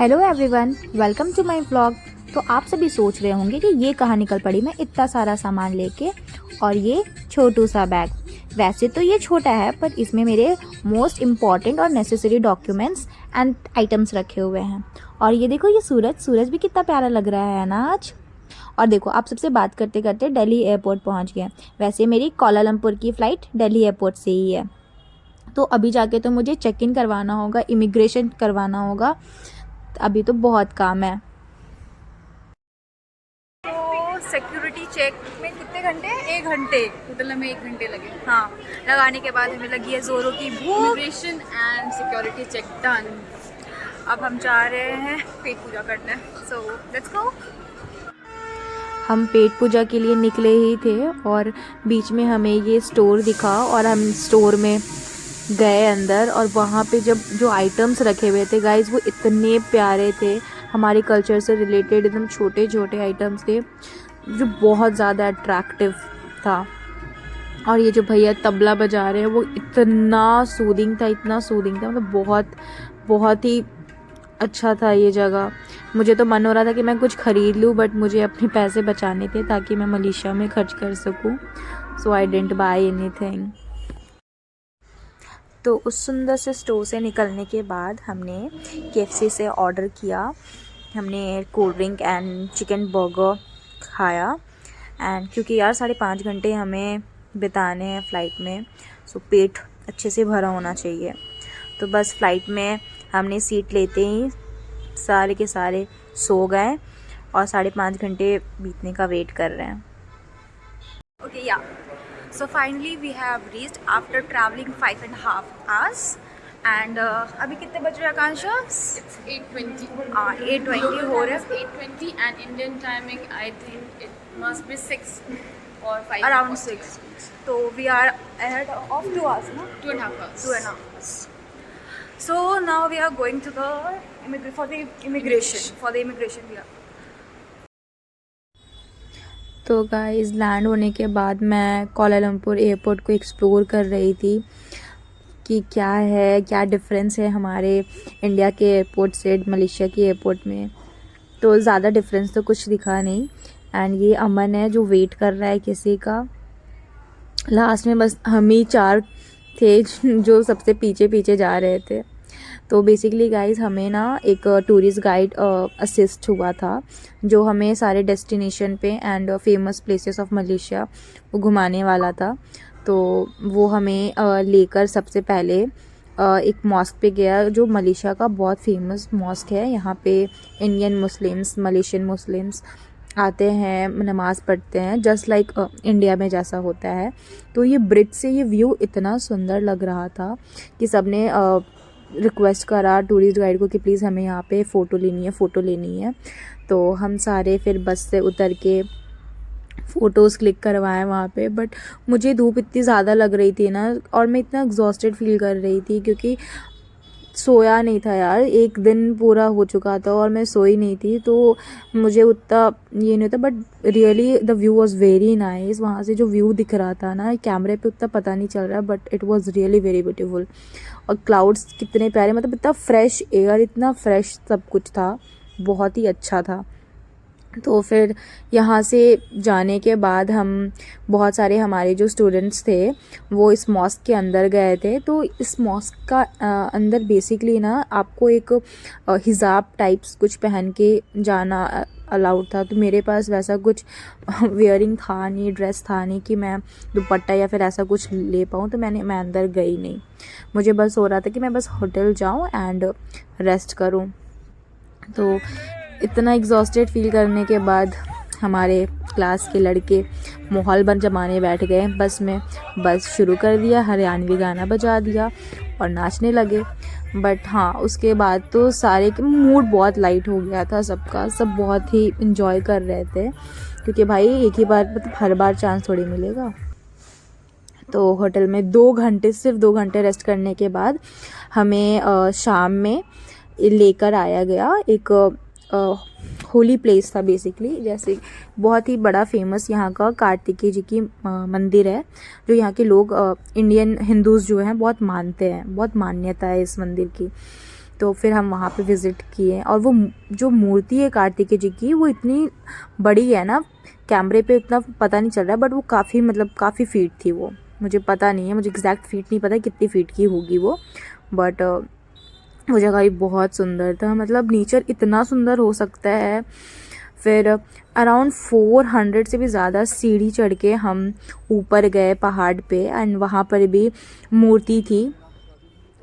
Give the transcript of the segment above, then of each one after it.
Hello everyone, welcome to my vlog. तो आप सभी सोच रहे होंगे कि ये कहाँ निकल पड़ी मैं इतना सारा सामान लेके और ये छोटू सा बैग। वैसे तो ये छोटा है पर इसमें मेरे मोस्ट इम्पॉर्टेंट और नेसेसरी डॉक्यूमेंट्स एंड आइटम्स रखे हुए हैं। और ये देखो, ये सूरज भी कितना प्यारा लग रहा है ना आज। और देखो, आप सबसे बात करते करते दिल्ली एयरपोर्ट पहुंच गए। वैसे मेरी कोलालमपुर की फ़्लाइट दिल्ली एयरपोर्ट से ही है, तो अभी जाके तो मुझे चेक इन करवाना होगा, इमिग्रेशन करवाना होगा। अभी तो बहुत काम है। तो सिक्योरिटी चेक में कितने घंटे? 1 घंटे टोटल, हमें 1 घंटे लगे। हाँ, लगाने के बाद हमें लगी है जोरों की भूख। Immigration and security check done. अब हम जा रहे हैं पेट पूजा करने, सो लेट्स गो। हम पेट पूजा के लिए निकले ही थे और बीच में हमें ये स्टोर दिखा और हम स्टोर में गए अंदर। और वहाँ पे जब जो आइटम्स रखे हुए थे गाइस, वो इतने प्यारे थे, हमारे कल्चर से रिलेटेड एकदम छोटे छोटे आइटम्स थे जो बहुत ज़्यादा अट्रैक्टिव था। और ये जो भैया तबला बजा रहे हैं वो इतना सूदिंग था, इतना सूदिंग था, मतलब बहुत बहुत ही अच्छा था ये जगह। मुझे तो मन हो रहा था कि मैं कुछ ख़रीद लूँ, बट मुझे अपने पैसे बचाने थे ताकि मैं मलेशिया में खर्च कर सकूँ। सो आई डिडंट बाय एनीथिंग। तो उस सुंदर से स्टोर से निकलने के बाद हमने KFC से ऑर्डर किया। हमने cold drink and chicken burger खाया। एंड क्योंकि यार 5.5 घंटे हमें बिताने हैं फ़्लाइट में, सो पेट अच्छे से भरा होना चाहिए। तो बस फ़्लाइट में हमने सीट लेते ही सारे के सारे सो गए और 5.5 घंटे बीतने का वेट कर रहे हैं। Okay, yeah. So finally we have reached after traveling 5.5 hours. And अभी कितने बज रहे हैं आकांक्षा? It's 8:20. 8:20 हो रहे हैं। 8:20 and Indian timing, I think it must be 6 or 5. Around 6. So we are ahead of 2 hours, no? 2.5 hours. 2.5 hours. So now we are going to the immigration we are. तो guys, land होने के बाद मैं Kuala Lumpur airport को explore कर रही थी कि क्या डिफरेंस है हमारे इंडिया के एयरपोर्ट से मलेशिया के एयरपोर्ट में। तो ज़्यादा डिफरेंस तो कुछ दिखा नहीं। एंड ये अमन है जो वेट कर रहा है किसी का। लास्ट में बस हम ही 4 थे जो सबसे पीछे पीछे जा रहे थे। तो बेसिकली गाइस, हमें ना एक टूरिस्ट गाइड असिस्ट हुआ था जो हमें सारे डेस्टिनेशन पे and famous places of Malaysia वो घुमाने वाला था। तो वो हमें लेकर सबसे पहले एक मॉस्क पे गया जो मलेशिया का बहुत फेमस मॉस्क है। यहाँ पे इंडियन मुस्लिम्स, मलेशियन मुस्लिम्स आते हैं, नमाज़ पढ़ते हैं, जस्ट लाइक इंडिया में जैसा होता है। तो ये ब्रिज से ये व्यू इतना सुंदर लग रहा था कि सबने रिक्वेस्ट करा टूरिस्ट गाइड को कि प्लीज़ हमें यहाँ पे फ़ोटो लेनी है। तो हम सारे फिर बस से उतर के फ़ोटोज़ क्लिक करवाएं वहाँ पे। बट मुझे धूप इतनी ज़्यादा लग रही थी ना, और मैं इतना एग्जॉस्टेड फील कर रही थी क्योंकि सोया नहीं था यार। एक दिन पूरा हो चुका था और मैं सोई नहीं थी, तो मुझे उतना ये नहीं था। But really the view was very nice. वहाँ से जो व्यू दिख रहा था ना, कैमरे पे उतना पता नहीं चल रहा, but it was really very beautiful. और क्लाउड्स कितने प्यारे, मतलब इतना फ्रेश एयर, इतना फ्रेश सब कुछ था, बहुत ही अच्छा था। तो फिर यहाँ से जाने के बाद हम बहुत सारे हमारे जो स्टूडेंट्स थे वो इस मॉस्क के अंदर गए थे। तो इस मॉस्क का अंदर बेसिकली ना आपको एक हिजाब टाइप्स कुछ पहन के जाना अलाउड था। तो मेरे पास वैसा कुछ वेयरिंग था नहीं, ड्रेस था नहीं कि मैं दुपट्टा या फिर ऐसा कुछ ले पाऊँ, तो मैं अंदर गई नहीं। मुझे बस हो रहा था कि मैं बस होटल जाऊँ एंड रेस्ट करूँ। तो इतना एग्जॉस्टेड फील करने के बाद हमारे क्लास के लड़के माहौल बन जमाने बैठ गए बस में। बस शुरू कर दिया, हरियाणवी गाना बजा दिया और नाचने लगे। बट हाँ, उसके बाद तो सारे के मूड बहुत लाइट हो गया था सबका। सब बहुत ही इन्जॉय कर रहे थे क्योंकि भाई एक ही बार, मतलब हर बार चांस थोड़ी मिलेगा। तो होटल में सिर्फ 2 घंटे रेस्ट करने के बाद हमें शाम में लेकर आया गया एक होली प्लेस था बेसिकली। जैसे बहुत ही बड़ा फेमस यहाँ का कार्तिकेय जी की मंदिर है जो यहाँ के लोग इंडियन हिंदूज़ जो हैं बहुत मानते हैं, बहुत मान्यता है इस मंदिर की। तो फिर हम वहाँ पे विज़िट किए। और वो जो मूर्ति है कार्तिकेय जी की वो इतनी बड़ी है ना, कैमरे पे इतना पता नहीं चल रहा है, बट वो काफ़ी मतलब काफ़ी फीट थी वो। मुझे पता नहीं है, मुझे एग्जैक्ट फीट नहीं पता कितनी फीट की होगी वो, बट वो जगह भी बहुत सुंदर था। मतलब नेचर इतना सुंदर हो सकता है। फिर अराउंड 400 से भी ज़्यादा सीढ़ी चढ़ के हम ऊपर गए पहाड़ पे, एंड वहाँ पर भी मूर्ति थी।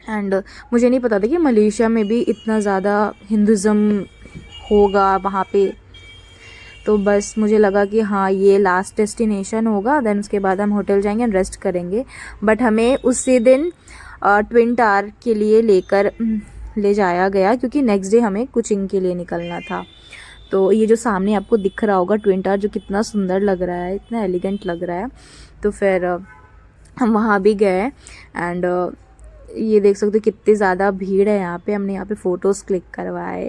एंड मुझे नहीं पता था कि मलेशिया में भी इतना ज़्यादा हिंदुज़म होगा वहाँ पे। तो बस मुझे लगा कि हाँ ये लास्ट डेस्टिनेशन होगा, देन उसके बाद हम होटल जाएंगे एंड रेस्ट करेंगे। बट हमें उसी दिन ट्विन टावर के लिए ले जाया गया, क्योंकि नेक्स्ट डे हमें कुचिंग के लिए निकलना था। तो ये जो सामने आपको दिख रहा होगा ट्विन टावर, जो कितना सुंदर लग रहा है, इतना एलिगेंट लग रहा है। तो फिर हम वहाँ भी गए, एंड ये देख सकते हो कितनी ज़्यादा भीड़ है यहाँ पे। हमने यहाँ पे फ़ोटोज़ क्लिक करवाए,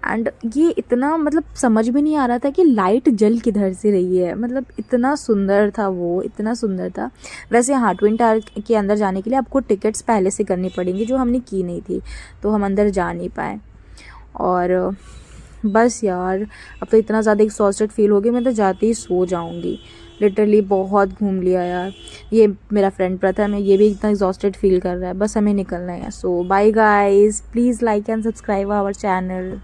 एंड ये इतना मतलब समझ भी नहीं आ रहा था कि लाइट जल किधर से रही है। मतलब इतना सुंदर था वो, इतना सुंदर था। वैसे हाँ, ट्विन टावर के अंदर जाने के लिए आपको टिकट्स पहले से करनी पड़ेंगी, जो हमने की नहीं थी, तो हम अंदर जा नहीं पाए। और बस यार, अब तो इतना ज़्यादा एक्सॉस्टेड फील हो गया, मैं तो जाते ही सो जाऊँगी। लिटरली बहुत घूम लिया यार। ये मेरा फ्रेंड प्रथम है, ये भी इतना एग्जॉस्टेड फील कर रहा है। बस हमें निकलना है। So bye guys, please like and subscribe our channel.